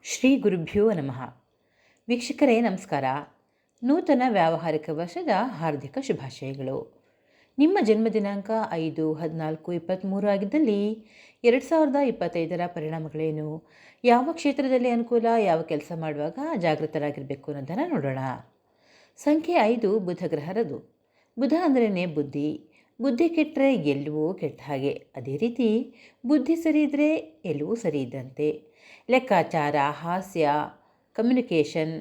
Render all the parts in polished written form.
ಶ್ರೀ ಗುರುಭ್ಯೋ ನಮಃ. ವೀಕ್ಷಕರೇ ನಮಸ್ಕಾರ. ನೂತನ ವ್ಯಾವಹಾರಿಕ ವರ್ಷದ ಹಾರ್ದಿಕ ಶುಭಾಶಯಗಳು. ನಿಮ್ಮ ಜನ್ಮದಿನಾಂಕ 5-14-23 ಆಗಿದ್ದಲ್ಲಿ 2025ರ ಪರಿಣಾಮಗಳೇನು, ಯಾವ ಕ್ಷೇತ್ರದಲ್ಲಿ ಅನುಕೂಲ, ಯಾವ ಕೆಲಸ ಮಾಡುವಾಗ ಜಾಗೃತರಾಗಿರಬೇಕು ಅನ್ನೋದನ್ನು ನೋಡೋಣ. ಸಂಖ್ಯೆ 5 ಬುಧ ಗ್ರಹರದು. ಬುಧ ಅಂದ್ರೇ ಬುದ್ಧಿ. ಬುದ್ಧಿ ಕೆಟ್ಟರೆ ಎಲ್ಲವೂ ಕೆಟ್ಟ ಹಾಗೆ. ಅದೇ ರೀತಿ ಬುದ್ಧಿ ಸರಿ ಇದ್ದರೆ ಎಲ್ಲವೂ ಸರಿ ಇದ್ದಂತೆ. ಲೆಕ್ಕಾಚಾರ, ಹಾಸ್ಯ, ಕಮ್ಯುನಿಕೇಷನ್,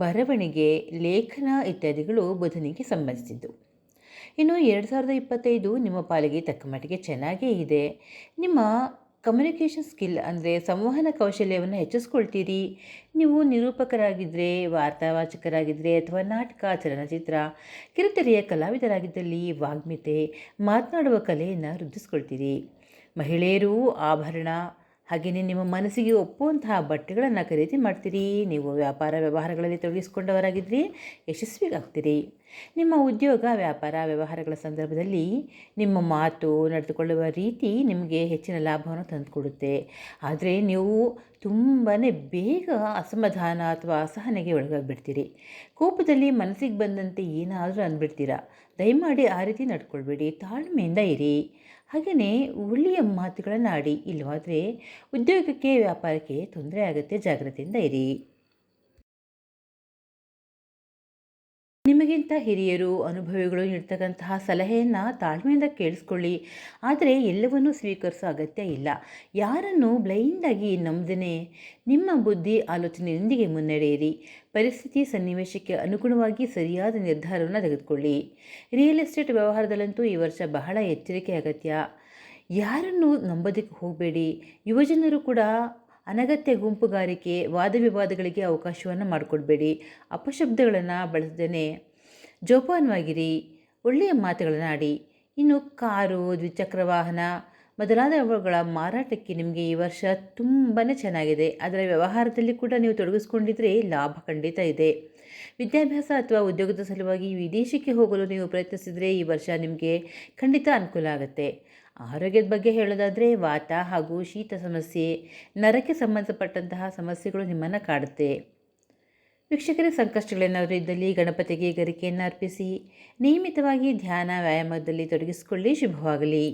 ಬರವಣಿಗೆ, ಲೇಖನ ಇತ್ಯಾದಿಗಳು ಬುಧನಿಗೆ ಸಂಬಂಧಿಸಿದ್ದು. ಇನ್ನು 2025 ನಿಮ್ಮ ಪಾಲಿಗೆ ತಕ್ಕ ಮಟ್ಟಿಗೆ ಚೆನ್ನಾಗೇ ಇದೆ. ನಿಮ್ಮ ಕಮ್ಯುನಿಕೇಷನ್ ಸ್ಕಿಲ್ ಅಂದರೆ ಸಂವಹನ ಕೌಶಲ್ಯವನ್ನು ಹೆಚ್ಚಿಸ್ಕೊಳ್ತೀರಿ. ನೀವು ನಿರೂಪಕರಾಗಿದ್ದರೆ, ವಾರ್ತಾವಾಚಕರಾಗಿದ್ದರೆ ಅಥವಾ ನಾಟಕ, ಚಲನಚಿತ್ರ, ಕಿರುತೆರೆಯ ಕಲಾವಿದರಾಗಿದ್ದಲ್ಲಿ ವಾಗ್ಮಿತೆ, ಮಾತನಾಡುವ ಕಲೆಯನ್ನು ವೃದ್ಧಿಸ್ಕೊಳ್ತೀರಿ. ಮಹಿಳೆಯರು ಆಭರಣ ಹಾಗೆಯೇ ನಿಮ್ಮ ಮನಸ್ಸಿಗೆ ಒಪ್ಪುವಂತಹ ಬಟ್ಟೆಗಳನ್ನು ಖರೀದಿ ಮಾಡ್ತೀರಿ. ನೀವು ವ್ಯಾಪಾರ ವ್ಯವಹಾರಗಳಲ್ಲಿ ತೊಡಗಿಸಿಕೊಂಡವರಾಗಿದ್ದರೆ ಯಶಸ್ವಿಯಾಗ್ತೀರಿ. ನಿಮ್ಮ ಉದ್ಯೋಗ, ವ್ಯಾಪಾರ ವ್ಯವಹಾರಗಳ ಸಂದರ್ಭದಲ್ಲಿ ನಿಮ್ಮ ಮಾತು, ನಡೆದುಕೊಳ್ಳುವ ರೀತಿ ನಿಮಗೆ ಹೆಚ್ಚಿನ ಲಾಭವನ್ನು ತಂದುಕೊಡುತ್ತೆ. ಆದರೆ ನೀವು ತುಂಬಾ ಬೇಗ ಅಸಮಾಧಾನ ಅಥವಾ ಅಸಹನೆಗೆ ಒಳಗಾಗಿಬಿಡ್ತೀರಿ. ಕೋಪದಲ್ಲಿ ಮನಸ್ಸಿಗೆ ಬಂದಂತೆ ಏನಾದರೂ ಅಂದ್ಬಿಡ್ತೀರಾ. ದಯಮಾಡಿ ಆ ರೀತಿ ನಡ್ಕೊಳ್ಬೇಡಿ. ತಾಳ್ಮೆಯಿಂದ ಇರಿ. ಹಾಗೆಯೇ ಒಳ್ಳೆಯ ಮಾತುಗಳನ್ನು ಆಡಿ. ಇಲ್ಲವಾದರೆ ಉದ್ಯೋಗಕ್ಕೆ, ವ್ಯಾಪಾರಕ್ಕೆ ತೊಂದರೆ ಆಗುತ್ತೆ. ಜಾಗ್ರತೆಯಿಂದ ಇರಿ. ನಿಮಗಿಂತ ಹಿರಿಯರು, ಅನುಭವಿಗಳು ನೀಡ್ತಕ್ಕಂತಹ ಸಲಹೆಯನ್ನು ತಾಳ್ಮೆಯಿಂದ ಕೇಳಿಸ್ಕೊಳ್ಳಿ. ಆದರೆ ಎಲ್ಲವನ್ನೂ ಸ್ವೀಕರಿಸೋ ಅಗತ್ಯ ಇಲ್ಲ. ಯಾರನ್ನು ಬ್ಲೈಂಡಾಗಿ ನಂಬದೇ ನಿಮ್ಮ ಬುದ್ಧಿ ಆಲೋಚನೆಯೊಂದಿಗೆ ಮುನ್ನಡೆಯಿರಿ. ಪರಿಸ್ಥಿತಿ ಸನ್ನಿವೇಶಕ್ಕೆ ಅನುಗುಣವಾಗಿ ಸರಿಯಾದ ನಿರ್ಧಾರವನ್ನು ತೆಗೆದುಕೊಳ್ಳಿ. ರಿಯಲ್ ಎಸ್ಟೇಟ್ ವ್ಯವಹಾರದಲ್ಲಂತೂ ಈ ವರ್ಷ ಬಹಳ ಎಚ್ಚರಿಕೆ ಅಗತ್ಯ. ಯಾರನ್ನು ನಂಬೋದಕ್ಕೆ ಹೋಗಬೇಡಿ. ಯುವಜನರು ಕೂಡ ಅನಗತ್ಯ ಗುಂಪುಗಾರಿಕೆ, ವಾದವಿವಾದಗಳಿಗೆ ಅವಕಾಶವನ್ನು ಮಾಡಿಕೊಡ್ಬೇಡಿ. ಅಪಶಬ್ದಗಳನ್ನು ಬಳಸದೇ ಜೋಪಾನವಾಗಿರಿ. ಒಳ್ಳೆಯ ಮಾತುಗಳನ್ನು ಆಡಿ. ಇನ್ನು ಕಾರು, ದ್ವಿಚಕ್ರ ವಾಹನ ಮೊದಲಾದವುಗಳ ಮಾರಾಟಕ್ಕೆ ನಿಮಗೆ ಈ ವರ್ಷ ತುಂಬಾ ಚೆನ್ನಾಗಿದೆ. ಅದರ ವ್ಯವಹಾರದಲ್ಲಿ ಕೂಡ ನೀವು ತೊಡಗಿಸ್ಕೊಂಡಿದ್ರೆ ಲಾಭ ಖಂಡಿತ ಇದೆ. ವಿದ್ಯಾಭ್ಯಾಸ ಅಥವಾ ಉದ್ಯೋಗದ ಸಲುವಾಗಿ ವಿದೇಶಕ್ಕೆ ಹೋಗಲು ನೀವು ಪ್ರಯತ್ನಿಸಿದರೆ ಈ ವರ್ಷ ನಿಮಗೆ ಖಂಡಿತ ಅನುಕೂಲ ಆಗುತ್ತೆ. ಆರೋಗ್ಯದ ಬಗ್ಗೆ ಹೇಳೋದಾದರೆ ವಾತ ಹಾಗೂ ಶೀತ ಸಮಸ್ಯೆ, ನರಕ್ಕೆ ಸಂಬಂಧಪಟ್ಟಂತಹ ಸಮಸ್ಯೆಗಳು ನಿಮ್ಮನ್ನು ಕಾಡುತ್ತೆ. ವೀಕ್ಷಕರೇ, ಸಂಕಷ್ಟಗಳೇನಾದರೂ ಇದ್ದಲ್ಲಿ ಗಣಪತಿಗೆ ಗರಿಕೆಯನ್ನು ಅರ್ಪಿಸಿ. ನಿಯಮಿತವಾಗಿ ಧ್ಯಾನ, ವ್ಯಾಯಾಮದಲ್ಲಿ ತೊಡಗಿಸಿಕೊಳ್ಳಿ. ಶುಭವಾಗಲಿ.